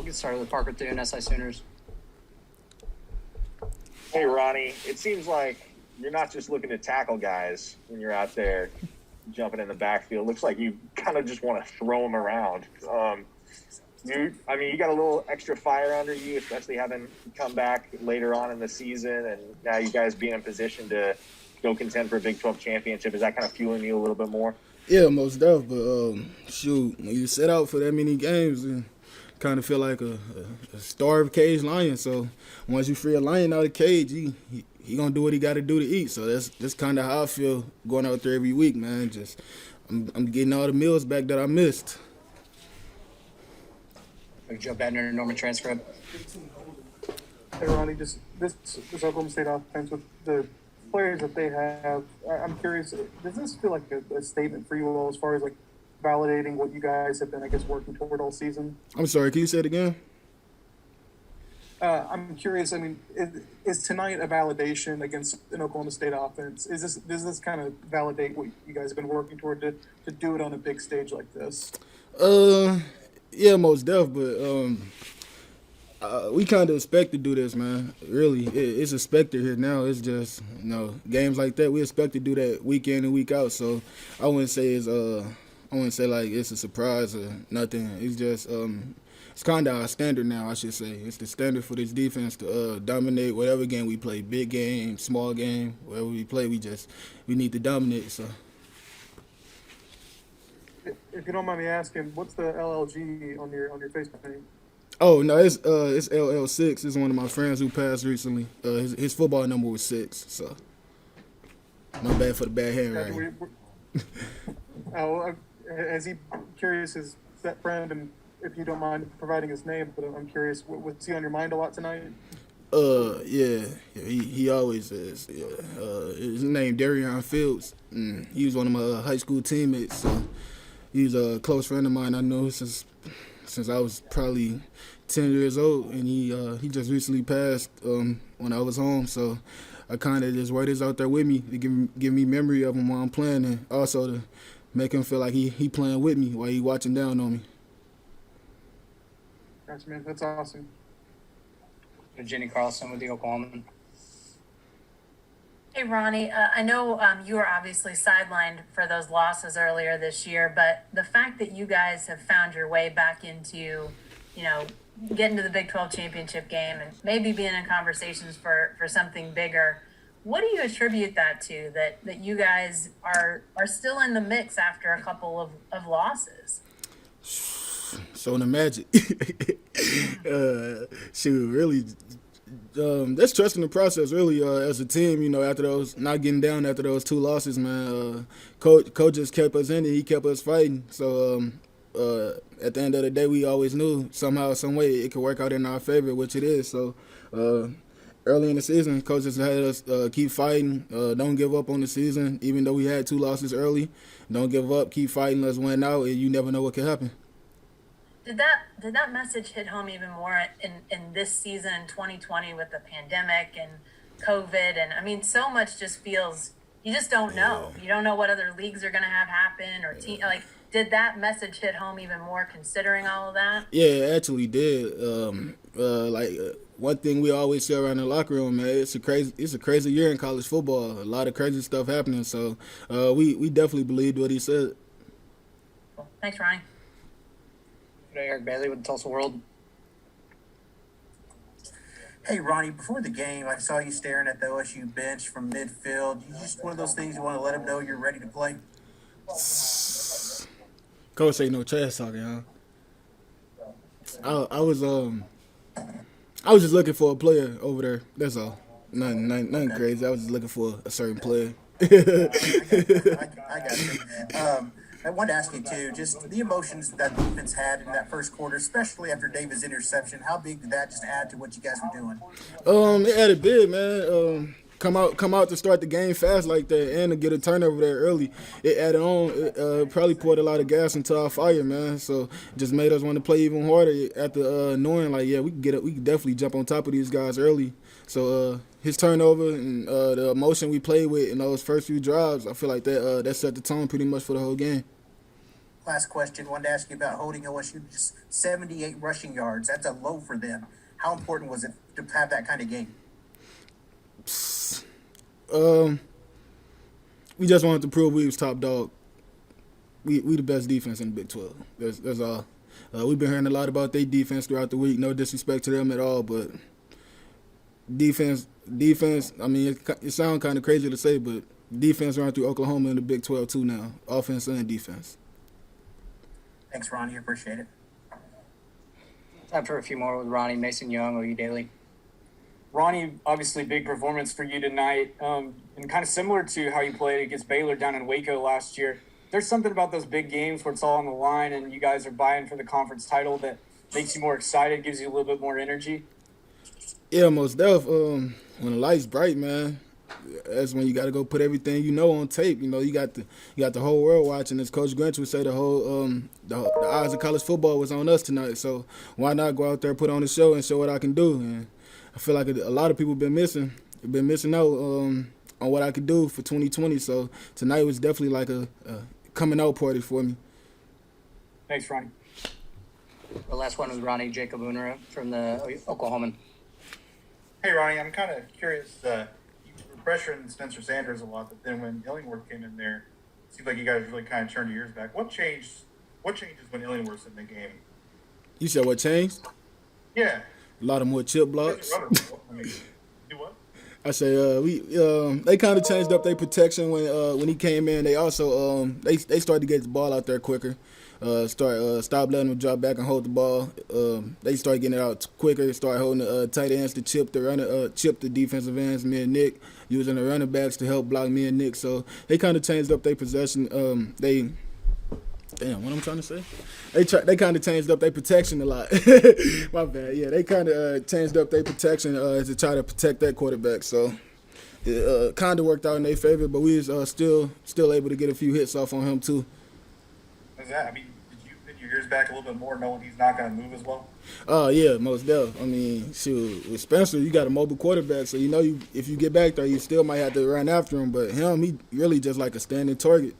get started with Parker through SI Sooners. Hey, Ronnie, it seems like you're not just looking to tackle guys when you're out there jumping in the backfield. Looks like you kind of just want to throw them around. You got a little extra fire under you, especially having come back later on in the season, and now you guys being in position to go contend for a Big 12 championship. Is that kind of fueling you a little bit more? Yeah, most definitely. But shoot, when you set out for that many games, and kind of feel like a starved caged lion. So once you free a lion out of the cage, he gonna do what he got to do to eat. So that's kind of how I feel going out there every week, man. Just I'm getting all the meals back that I missed. Joe Bednar, Norman transcript. Hey, Ronnie, just this Oklahoma State offense with the players that they have, I'm curious, does this feel like a statement for you all as far as like validating what you guys have been, I guess, working toward all season? I'm sorry, can you say it again? I'm curious, I mean, is tonight a validation against an Oklahoma State offense? Does this kind of validate what you guys have been working toward to do it on a big stage like this? Yeah, most def, but we kind of expect to do this, man. Really, it's expected here now. It's just, games like that, we expect to do that week in and week out. So I wouldn't say like it's a surprise or nothing. It's just it's kind of our standard now, I should say. It's the standard for this defense to dominate whatever game we play, big game, small game, whatever we play. We need to dominate. So. If you don't mind me asking, what's the LLG on your face paint? Oh no, it's LL6. It's one of my friends who passed recently. His football number was 6. So my bad for the bad handwriting. As he curious is that friend, and if you don't mind providing his name, but I'm curious, was he on your mind a lot tonight? Yeah, he always is. Yeah. His name Darion Fields. He was one of my high school teammates. So he's a close friend of mine. I know since I was probably 10 years old, and he just recently passed when I was home. So I kind of just wrote this out there with me to give me memory of him while I'm playing, and also to make him feel like he playing with me while he watching down on me. Gotcha, man. That's awesome. Jenny Carlson with the Oklahoman. Hey, Ronnie, I know you were obviously sidelined for those losses earlier this year, but the fact that you guys have found your way back into, getting to the Big 12 championship game and maybe being in conversations for something bigger, what do you attribute that to, that you guys are still in the mix after a couple of losses? So in the Magic. Shoot, really, that's trusting the process, really, as a team, after not getting down after those 2 losses, man. Coach just kept us in it. He kept us fighting. So at the end of the day, we always knew somehow, some way it could work out in our favor, which it is. So early in the season, coach just had us keep fighting. Don't give up on the season, even though we had 2 losses early. Don't give up. Keep fighting. Let's win out, and you never know what could happen. Did that message hit home even more in this season, 2020, with the pandemic and COVID? And I mean, so much just feels, you just don't know. You don't know what other leagues are going to have happen or did that message hit home even more considering all of that? Yeah, it actually did. One thing we always say around the locker room, man, it's a crazy year in college football. A lot of crazy stuff happening. So we definitely believed what he said. Cool. Thanks, Ronnie. Eric Bailey with the Tulsa World. Hey, Ronnie, before the game, I saw you staring at the OSU bench from midfield. Just one of those things you want to let them know you're ready to play? Coach ain't no trash talking, huh? I was just looking for a player over there. That's all. Nothing crazy. I was just looking for a certain player. I got you. I wanted to ask you, too, just the emotions that defense had in that first quarter, especially after David's interception. How big did that just add to what you guys were doing? It added big, man. Come out to start the game fast like that and to get a turnover there early. It added on. It probably poured a lot of gas into our fire, man. So it just made us want to play even harder after knowing, we can definitely jump on top of these guys early. So his turnover and the emotion we played with in those first few drives, I feel like that set the tone pretty much for the whole game. last question. Wanted to ask you about holding OSU to just 78 rushing yards. That's a low for them. How important was it to have that kind of game? We just wanted to prove we was top dog. We the best defense in the Big 12. That's all. We've been hearing a lot about their defense throughout the week. No disrespect to them at all, but defense. I mean, it sounds kind of crazy to say, but defense run through Oklahoma in the Big 12 too now, offense and defense. Thanks, Ronnie. Appreciate it. Time for a few more with Ronnie, Mason Young, OU Daily. Ronnie, obviously big performance for you tonight, and kind of similar to how you played against Baylor down in Waco last year. There's something about those big games where it's all on the line and you guys are vying for the conference title that makes you more excited, gives you a little bit more energy. Yeah, most def. When the light's bright, man, that's when you got to go put everything you know on tape. You know, you got the whole world watching. As Coach Grinch would say, the eyes of college football was on us tonight. So why not go out there, put on the show, and show what I can do? And I feel like a lot of people been missing out on what I could do for 2020. So tonight was definitely like a coming out party for me. Thanks, Ronnie. The last one was Ronnie Jacob Unruh from the Oklahoman. Hey, Ronnie, I'm kind of curious. You were pressuring Spencer Sanders a lot, but then when Illingworth came in there, it seemed like you guys really kind of turned your ears back. What changed? What changes when Illingworth's in the game? You said what changed? Yeah. A lot of more chip He blocks. doesn't run it well. I mean, do what? I say they kind of changed up their protection when he came in. They also they started to get the ball out there quicker. Stop letting them drop back and hold the ball. They started getting it out quicker. Start holding the tight ends to chip the defensive ends. Me and Nick using the running backs to help block me and Nick. So they kind of changed up their possession. What I'm trying to say? They kind of changed up their protection a lot. My bad. Yeah, they kind of changed up their protection to try to protect that quarterback. So it kind of worked out in their favor, but we was still able to get a few hits off on him too. Is that? I mean, did you pin your ears back a little bit more, knowing he's not going to move as well? Yeah, most def. I mean, shoot, with Spencer, you got a mobile quarterback, so if you get back there, you still might have to run after him. But him, he really just like a standing target.